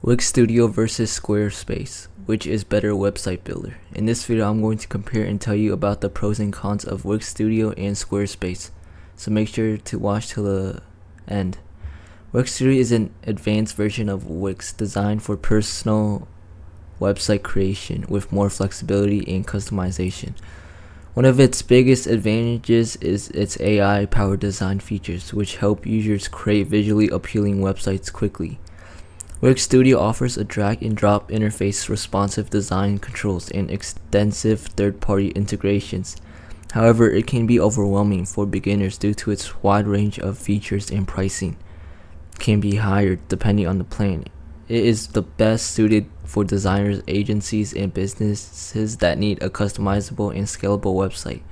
Wix Studio versus Squarespace. Which is better website builder? In this video, I'm going to compare and tell you about the pros and cons of Wix Studio and Squarespace. So make sure to watch till the end. Wix Studio is an advanced version of Wix designed for personal website creation with more flexibility and customization. One of its biggest advantages is its AI-powered design features, which help users create visually appealing websites quickly. Wix Studio offers a drag-and-drop interface, responsive design controls, and extensive third-party integrations. However, it can be overwhelming for beginners due to its wide range of features, and pricing can be higher depending on the plan. It is the best suited for designers, agencies, and businesses that need a customizable and scalable website.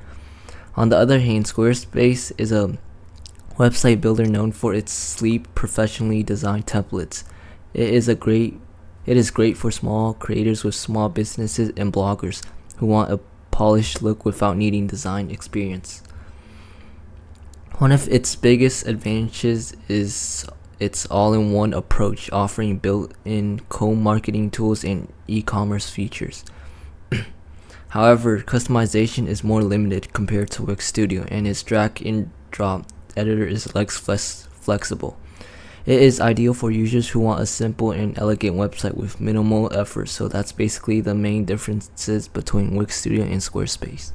On the other hand, Squarespace is a website builder known for its sleek, professionally designed templates. It is great for small creators with small businesses and bloggers who want a polished look without needing design experience. One of its biggest advantages is its all-in-one approach, offering built-in co-marketing tools and e-commerce features. However, customization is more limited compared to Wix Studio, and its drag-and-drop editor is less flexible. It is ideal for users who want a simple and elegant website with minimal effort. So that's basically the main differences between Wix Studio and Squarespace.